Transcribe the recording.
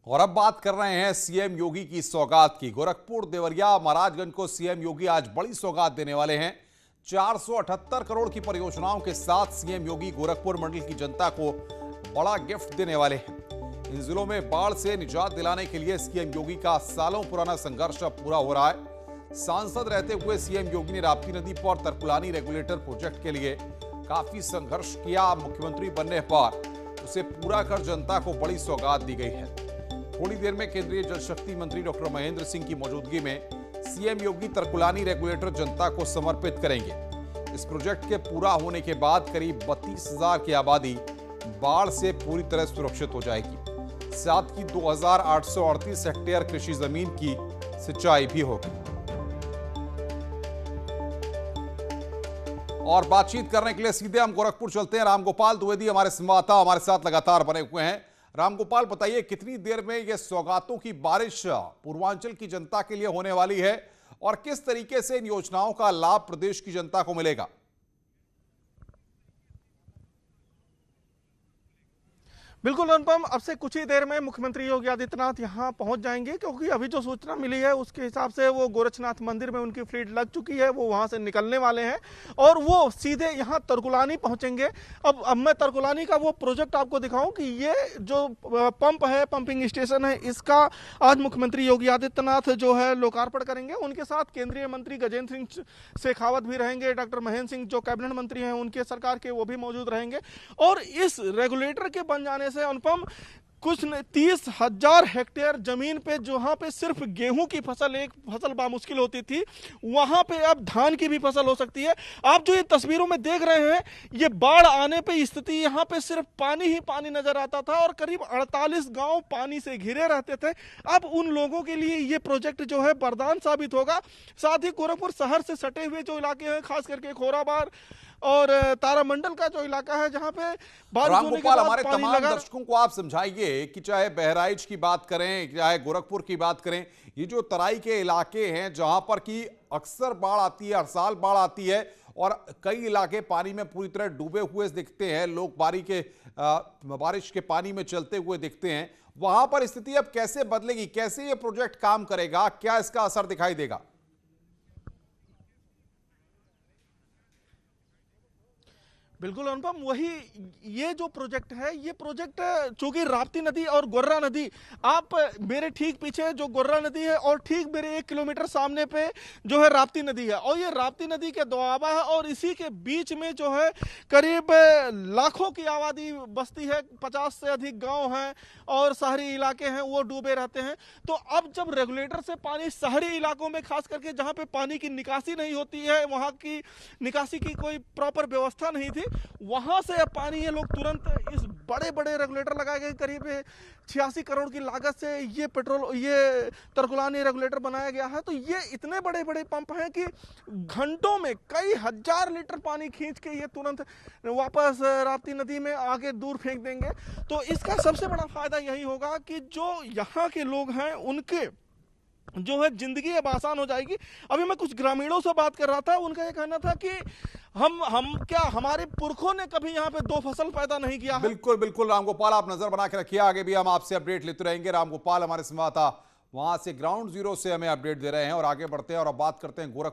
और अब बात कर रहे हैं सीएम योगी की सौगात की। गोरखपुर, देवरिया, महाराजगंज को सीएम योगी आज बड़ी सौगात देने वाले हैं। 478 करोड़ की परियोजनाओं के साथ सीएम योगी गोरखपुर मंडल की जनता को बड़ा गिफ्ट देने वाले हैं। इन जिलों में बाढ़ से निजात दिलाने के लिए सीएम योगी का सालों पुराना संघर्ष अब पूरा हो रहा है। सांसद रहते हुए सीएम योगी ने राप्ती नदी पर तरकुलानी रेगुलेटर प्रोजेक्ट के लिए काफी संघर्ष किया। मुख्यमंत्री बनने पर उसे पूरा कर जनता को बड़ी सौगात दी गई है। थोड़ी देर में केंद्रीय जल शक्ति मंत्री डॉक्टर महेंद्र सिंह की मौजूदगी में सीएम योगी तरकुलानी रेगुलेटर जनता को समर्पित करेंगे। इस प्रोजेक्ट के पूरा होने के बाद करीब 32,000 की आबादी बाढ़ से पूरी तरह सुरक्षित हो जाएगी। साथ ही 2,838 हेक्टेयर कृषि जमीन की सिंचाई भी होगी। और बातचीत करने के लिए सीधे हम गोरखपुर चलते हैं। रामगोपाल द्विवेदी हमारे संवाददाता हमारे साथ लगातार बने हुए हैं। रामगोपाल, बताइए कितनी देर में यह सौगातों की बारिश पूर्वांचल की जनता के लिए होने वाली है और किस तरीके से इन योजनाओं का लाभ प्रदेश की जनता को मिलेगा? बिल्कुल अनुपम, अब से कुछ ही देर में मुख्यमंत्री योगी आदित्यनाथ यहां पहुंच जाएंगे, क्योंकि अभी जो सूचना मिली है उसके हिसाब से वो गोरक्षनाथ मंदिर में उनकी फ्लीट लग चुकी है। वो वहां से निकलने वाले हैं और वो सीधे यहां तरकुलानी पहुंचेंगे। अब मैं तरकुलानी का वो प्रोजेक्ट आपको दिखाऊं कि ये जो पंप है, पंपिंग स्टेशन है, इसका आज मुख्यमंत्री योगी आदित्यनाथ जो है लोकार्पण करेंगे। उनके साथ केंद्रीय मंत्री गजेंद्र सिंह शेखावत भी रहेंगे, डॉक्टर महेंद्र सिंह जो कैबिनेट मंत्री हैं उनके सरकार के, वो भी मौजूद रहेंगे। और इस रेगुलेटर के बन जाने से अनुपम कुछ 30,000 हेक्टेयर जमीन पे जहां पे सिर्फ गेहूं की फसल, एक फसल बामुश्किल होती थी, वहां पे अब धान की भी फसल हो सकती है। आप जो ये तस्वीरों में देख रहे हैं, ये बाढ़ आने पे स्थिति यहां पे सिर्फ पानी ही पानी नजर आता था और करीब 48 गांव पानी से घिरे रहते थे। अब उन लोगों के लिए ये प्रोजेक्ट जो है वरदान साबित होगा। साथ ही गोरखपुर शहर से सटे हुए जो इलाके हैं, खास करके खोराबार और तारामंडल का जो इलाका है, जहां पे बारिश होने के बाद हमारे पानी तमाम लगा। दर्शकों को आप समझाइए कि चाहे बहराइच की बात करें, चाहे गोरखपुर की बात करें, ये जो तराई के इलाके हैं जहां पर कि अक्सर बाढ़ आती है, हर साल बाढ़ आती है और कई इलाके पानी में पूरी तरह डूबे हुए दिखते हैं, लोग बारिश के पानी में चलते हुए दिखते हैं। वहां पर स्थिति अब कैसे बदलेगी, कैसे ये प्रोजेक्ट काम करेगा, क्या इसका असर दिखाई देगा? बिल्कुल अनुपम, वही ये जो प्रोजेक्ट है, ये प्रोजेक्ट चूंकि राप्ती नदी और गोर्रा नदी, आप मेरे ठीक पीछे जो गोर्रा नदी है और ठीक मेरे 1 किलोमीटर सामने पे जो है राप्ती नदी है, और ये राप्ती नदी के दोआबा है और इसी के बीच में जो है करीब लाखों की आबादी बसती है, 50 से अधिक गांव हैं और शहरी इलाके हैं, वो डूबे रहते हैं। तो अब जब रेगुलेटर से पानी शहरी इलाकों में, खास करके जहां पे पानी की निकासी नहीं होती है, वहां की निकासी की कोई प्रॉपर व्यवस्था नहीं थी, वहां से अब पानी ये लोग तुरंत इस बड़े बड़े रेगुलेटर लगाए गए, करीब 86 करोड़ की लागत से ये तरकुलानी रेगुलेटर बनाया गया है। तो ये इतने बड़े बड़े पंप हैं कि घंटों में कई हजार लीटर पानी खींच के ये तुरंत वापस राप्ती नदी में आगे दूर फेंक देंगे। तो इसका सबसे बड़ा फायदा यही होगा कि जो यहाँ के लोग हैं उनके जो है जिंदगी अब आसान हो जाएगी। अभी मैं कुछ ग्रामीणों से बात कर रहा था, उनका ये कहना था कि हमारे पुरखों ने कभी यहाँ पे 2 फसल पैदा नहीं किया है। बिल्कुल बिल्कुल रामगोपाल, आप नजर बना के रखिए, आगे भी हम आपसे अपडेट लेते रहेंगे। रामगोपाल हमारे संवाददाता वहां से ग्राउंड जीरो से हमें अपडेट दे रहे हैं और आगे बढ़ते हैं और अब बात करते हैं गोरखपुर